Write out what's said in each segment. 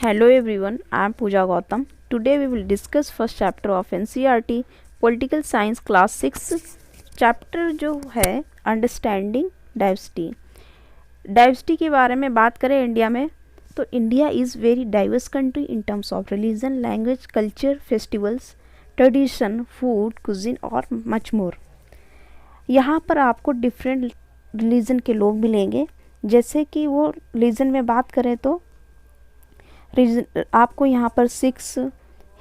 Hello everyone, I am Pooja Gautam. Today we will discuss first chapter of NCERT Political Science Class 6 chapter जो है understanding diversity. Diversity के बारे में बात करें इंडिया में तो India is very diverse country in terms of religion, language, culture, festivals, tradition, food, cuisine और मच मोर। यहाँ पर आपको डिफरेंट रिलीजन के लोग मिलेंगे। जैसे कि वो रिलीजन में बात करें तो आपको यहाँ पर सिख्स,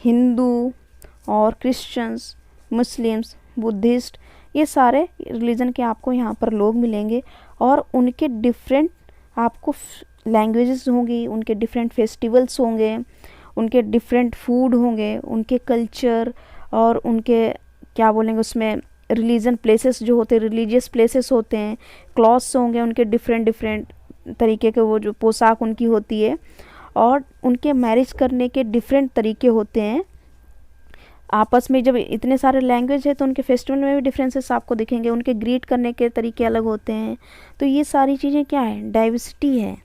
हिंदू और क्रिश्चियंस, मुस्लिम्स, बुद्धिस्ट, ये सारे रिलीजन के आपको यहाँ पर लोग मिलेंगे और उनके डिफरेंट आपको लैंग्वेजेस होंगी, उनके डिफरेंट फेस्टिवल्स होंगे, उनके डिफरेंट फूड होंगे, उनके कल्चर और उनके क्या बोलेंगे उसमें रिलीजन प्लेसेस जो होते हैं, रिलीजियस प्लेसेस होते हैं, क्लॉथ्स होंगे उनके डिफरेंट तरीके के, वो जो पोशाक उनकी होती है और उनके मैरिज करने के डिफरेंट तरीके होते हैं। आपस में जब इतने सारे लैंग्वेज है तो उनके फेस्टिवल में भी डिफरेंसेस आपको दिखेंगे, उनके ग्रीट करने के तरीके अलग होते हैं। तो ये सारी चीज़ें क्या है, डाइवर्सिटी है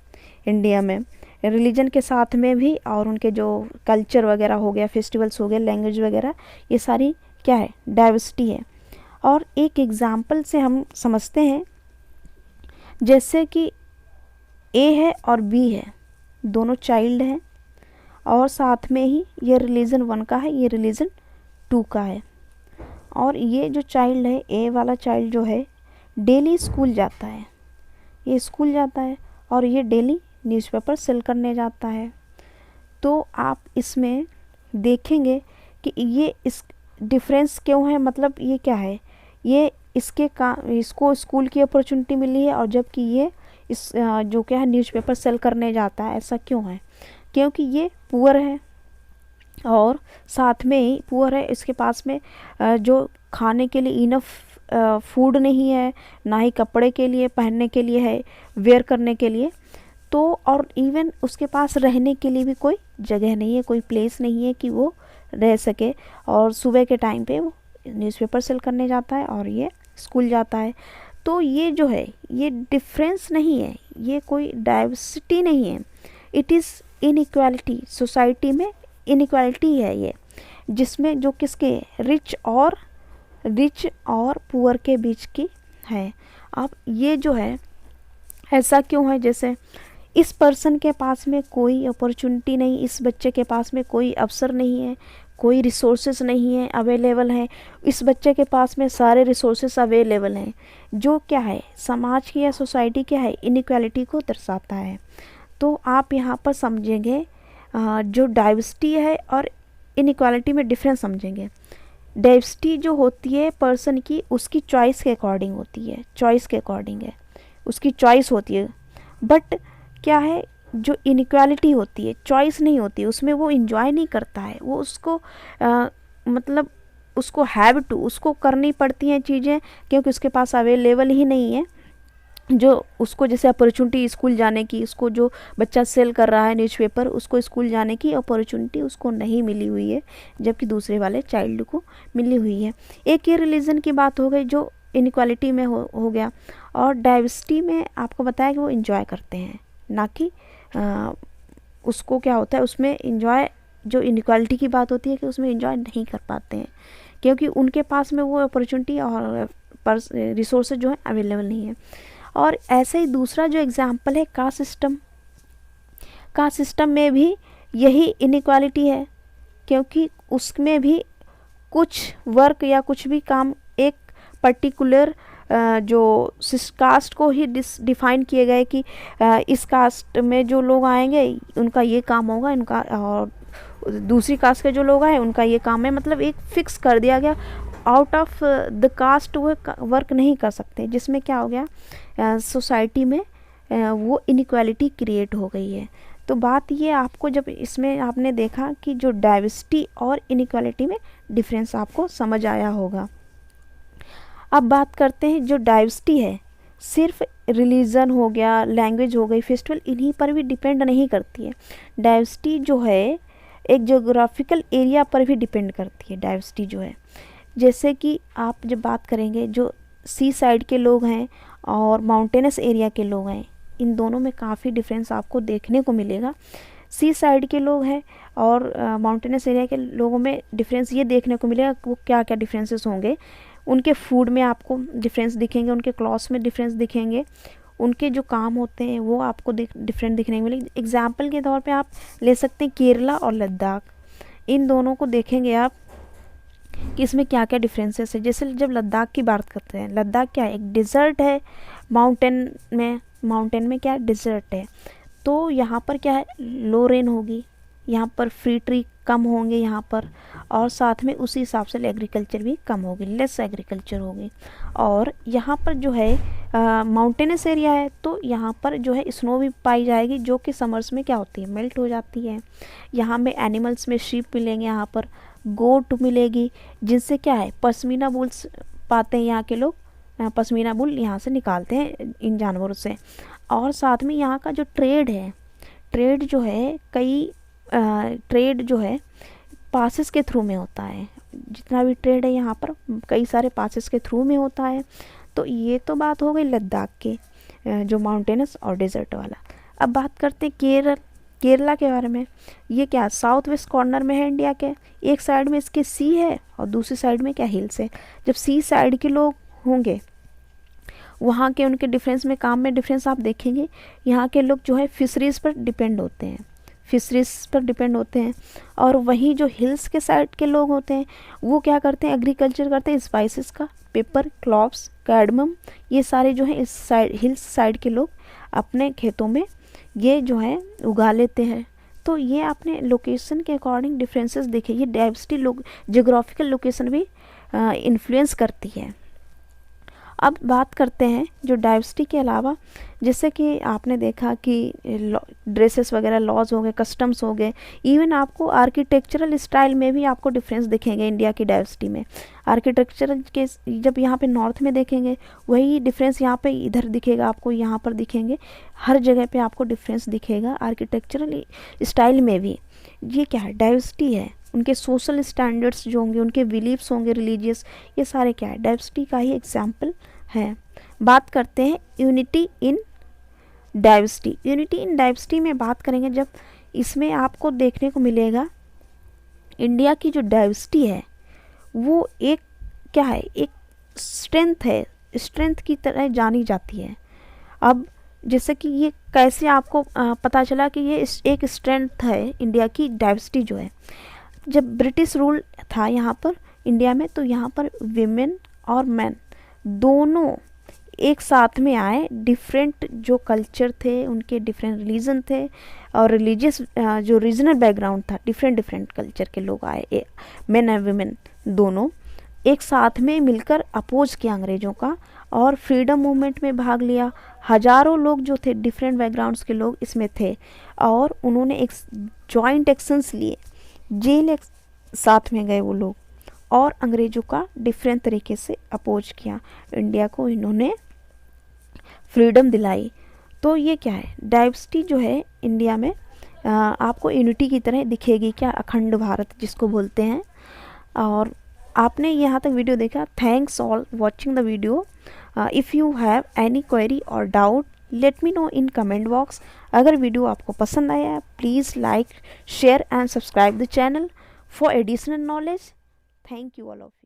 इंडिया में रिलीजन के साथ में भी, और उनके जो कल्चर वगैरह हो गया, फेस्टिवल्स हो गए, लैंग्वेज वगैरह, ये सारी क्या है, डाइवर्सिटी है। और एक एग्ज़ाम्पल से हम समझते हैं, जैसे कि ए है और बी है, दोनों चाइल्ड हैं और साथ में ही ये रिलीजन 1 का है, ये रिलीजन 2 का है। और ये जो चाइल्ड है, ए वाला चाइल्ड जो है, डेली स्कूल जाता है, ये स्कूल जाता है और ये डेली न्यूज़पेपर सेल करने जाता है। तो आप इसमें देखेंगे कि ये इस डिफरेंस क्यों है, मतलब ये क्या है, ये इसको स्कूल की अपॉर्चुनिटी मिली है और जबकि ये इस जो क्या है न्यूज़पेपर सेल करने जाता है। ऐसा क्यों है, क्योंकि ये पुअर है और साथ में ही पुअर है, इसके पास में जो खाने के लिए इनफ फूड नहीं है, ना ही कपड़े के लिए पहनने के लिए है, वेयर करने के लिए। तो और इवन उसके पास रहने के लिए भी कोई जगह नहीं है, कोई प्लेस नहीं है कि वो रह सके। और सुबह के टाइम पे वो न्यूज़पेपर सेल करने जाता है और ये स्कूल जाता है। तो ये जो है ये डिफरेंस नहीं है, ये कोई डाइवर्सिटी नहीं है, इट इज़ इनइक्वालिटी। सोसाइटी में इनइक्वालिटी है ये, जिसमें जो किसके रिच और पुअर के बीच की है। अब ये जो है ऐसा क्यों है, जैसे इस पर्सन के पास में कोई अपॉर्चुनिटी नहीं, इस बच्चे के पास में कोई अवसर नहीं है, कोई रिसोर्सेज नहीं है अवेलेबल है, इस बच्चे के पास में सारे रिसोर्सेज अवेलेबल हैं, जो क्या है समाज की या सोसाइटी क्या है, इनइक्वालिटी को दर्शाता है। तो आप यहाँ पर समझेंगे जो डाइवर्सिटी है और इनइक्वालिटी में डिफरेंस समझेंगे। डाइवर्सिटी जो होती है पर्सन की, उसकी चॉइस के अकॉर्डिंग होती है, चॉइस के अकॉर्डिंग है, उसकी चॉइस होती है। बट क्या है, जो इनइक्वालिटी होती है चॉइस नहीं होती है, उसमें वो इंजॉय नहीं करता है, वो उसको मतलब उसको हैव टू, उसको करनी पड़ती हैं चीज़ें, क्योंकि उसके पास अवेलेबल ही नहीं है जो उसको, जैसे अपॉर्चुनिटी स्कूल जाने की, उसको जो बच्चा सेल कर रहा है न्यूज़पेपर, उसको स्कूल जाने की अपॉर्चुनिटी उसको नहीं मिली हुई है, जबकि दूसरे वाले चाइल्ड को मिली हुई है। एक ये रिलीजन की बात हो गई जो इनइक्वालिटी में हो गया। और डाइवर्सिटी में आपको बताया कि वो इंजॉय करते हैं, ना कि उसको क्या होता है उसमें इंजॉय, जो इनइक्वालिटी की बात होती है कि उसमें इंजॉय नहीं कर पाते हैं, क्योंकि उनके पास में वो अपॉर्चुनिटी और रिसोर्सेज जो है अवेलेबल नहीं है। और ऐसे ही दूसरा जो एग्जांपल है कास्ट सिस्टम, कास्ट सिस्टम में भी यही इनइक्वालिटी है, क्योंकि उसमें भी कुछ वर्क या कुछ भी काम एक पर्टिकुलर जो कास्ट को ही डिफाइन किए गए कि इस कास्ट में जो लोग आएंगे उनका ये काम होगा, इनका, और दूसरी कास्ट के जो लोग आए उनका ये काम है, मतलब एक फिक्स कर दिया गया। आउट ऑफ द कास्ट वो वर्क नहीं कर सकते, जिसमें क्या हो गया सोसाइटी में वो इनइक्वालिटी क्रिएट हो गई है। तो बात ये आपको, जब इसमें आपने देखा कि जो डाइवर्सिटी और इनइक्वालिटी में डिफरेंस आपको समझ आया होगा। अब बात करते हैं, जो डाइवर्सिटी है सिर्फ रिलीजन हो गया, लैंग्वेज हो गई, फेस्टिवल, इन्हीं पर भी डिपेंड नहीं करती है। डाइवर्सिटी जो है एक जोग्राफिकल एरिया पर भी डिपेंड करती है डाइवर्सिटी जो है। जैसे कि आप जब बात करेंगे, जो सी साइड के लोग हैं और माउंटेनस एरिया के लोग हैं, इन दोनों में काफ़ी डिफरेंस आपको देखने को मिलेगा। सी साइड के लोग हैं और माउंटेनस एरिया के लोगों में डिफरेंस ये देखने को मिलेगा वो क्या क्या डिफरेंसेस होंगे। उनके फूड में आपको डिफरेंस दिखेंगे, उनके क्लॉथ्स में डिफरेंस दिखेंगे, उनके जो काम होते हैं वो आपको डिफरेंट दिखने को मिलेंगे। एग्जाम्पल के तौर पे आप ले सकते हैं केरला और लद्दाख, इन दोनों को देखेंगे आप कि इसमें क्या क्या डिफरेंसेस है। जैसे जब लद्दाख की बात करते हैं, लद्दाख क्या है, एक डिज़र्ट है, माउंटेन में क्या डिज़र्ट है, तो यहाँ पर क्या है, लो रेन होगी, यहाँ पर फ्री ट्री कम होंगे यहाँ पर, और साथ में उसी हिसाब से एग्रीकल्चर भी कम होगी, लेस एग्रीकल्चर होगी। और यहाँ पर जो है माउंटेनस एरिया है तो यहाँ पर जो है स्नो भी पाई जाएगी, जो कि समर्स में क्या होती है, मेल्ट हो जाती है। यहाँ में एनिमल्स में शीप मिलेंगे, यहाँ पर गोट मिलेगी, जिनसे क्या है पश्मीना वूल्स पाते हैं यहाँ के लोग, पश्मीना वूल यहाँ से निकालते हैं इन जानवरों से। और साथ में यहाँ का जो ट्रेड है, ट्रेड जो है ट्रेड जो है पासेस के थ्रू में होता है, जितना भी ट्रेड है यहाँ पर कई सारे पासेस के थ्रू में होता है। तो ये तो बात हो गई लद्दाख के जो माउंटेनस और डेजर्ट वाला। अब बात करते हैं केरला के बारे में। ये क्या साउथ वेस्ट कॉर्नर में है इंडिया के, एक साइड में इसके सी है और दूसरी साइड में क्या हिल्स है। जब सी साइड के लोग होंगे वहाँ के उनके डिफरेंस में, काम में डिफरेंस आप देखेंगे। यहाँ के लोग जो है फिशरीज़ पर डिपेंड होते हैं, और वहीं जो हिल्स के साइड के लोग होते हैं वो क्या करते हैं, एग्रीकल्चर करते हैं, स्पाइसेस का, पेपर, क्लॉव्स, कार्डमम, ये सारे जो है इस साइड हिल्स साइड के लोग अपने खेतों में ये जो है उगा लेते हैं। तो ये आपने लोकेशन के अकॉर्डिंग डिफरेंसेस देखे। ये डाइवर्सिटी जियोग्राफिकल लोकेशन भी इन्फ्लुएंस करती है। अब बात करते हैं जो डाइवर्सिटी के अलावा, जैसे कि आपने देखा कि ड्रेसेस वगैरह, लॉज हो गए, कस्टम्स हो गए, इवन आपको आर्किटेक्चरल स्टाइल में भी आपको डिफरेंस दिखेंगे इंडिया की डाइवर्सिटी में। आर्किटेक्चर के जब यहाँ पे नॉर्थ में देखेंगे वही डिफरेंस यहाँ पे इधर दिखेगा, आपको यहाँ पर दिखेंगे, हर जगह पे आपको डिफरेंस दिखेगा आर्किटेक्चरल स्टाइल में भी। ये क्या है, डाइवर्सिटी है। उनके सोशल स्टैंडर्ड्स जो होंगे, उनके बिलीव्स होंगे रिलीजियस, ये सारे क्या है, डाइवर्सिटी का ही एग्जाम्पल है। बात करते हैं unity in diversity. Unity in diversity में बात करेंगे जब, इसमें आपको देखने को मिलेगा इंडिया की जो डाइवर्सिटी है वो एक क्या है, एक स्ट्रेंथ है, स्ट्रेंथ की तरह जानी जाती है। अब जैसे कि ये कैसे आपको पता चला कि ये एक स्ट्रेंथ है इंडिया की डाइवर्सिटी जो है। जब ब्रिटिश रूल था यहाँ पर इंडिया में, तो यहाँ पर विमेन और मैन दोनों एक साथ में आए। डिफरेंट जो कल्चर थे, उनके डिफरेंट रिलीजन थे और रिलीजियस जो रीजनल बैकग्राउंड था, डिफरेंट कल्चर के लोग आए, मेन एंड विमेन दोनों एक साथ में मिलकर अपोज किया अंग्रेज़ों का और फ्रीडम मूवमेंट में भाग लिया। हजारों लोग जो थे डिफरेंट बैकग्राउंड्स के लोग इसमें थे और उन्होंने एक जॉइंट एक्शंस लिए, जेल साथ में गए वो लोग और अंग्रेज़ों का डिफरेंट तरीके से अपोज किया। इंडिया को इन्होंने फ्रीडम दिलाई। तो ये क्या है, डाइवर्सिटी जो है इंडिया में आपको यूनिटी की तरह दिखेगी, क्या अखंड भारत जिसको बोलते हैं। और आपने यहाँ तक वीडियो देखा, thanks all watching the video. If you have any query और doubt let me know in comment box. अगर वीडियो आपको पसंद आया please like, share and subscribe the channel for additional knowledge. Thank you all of you.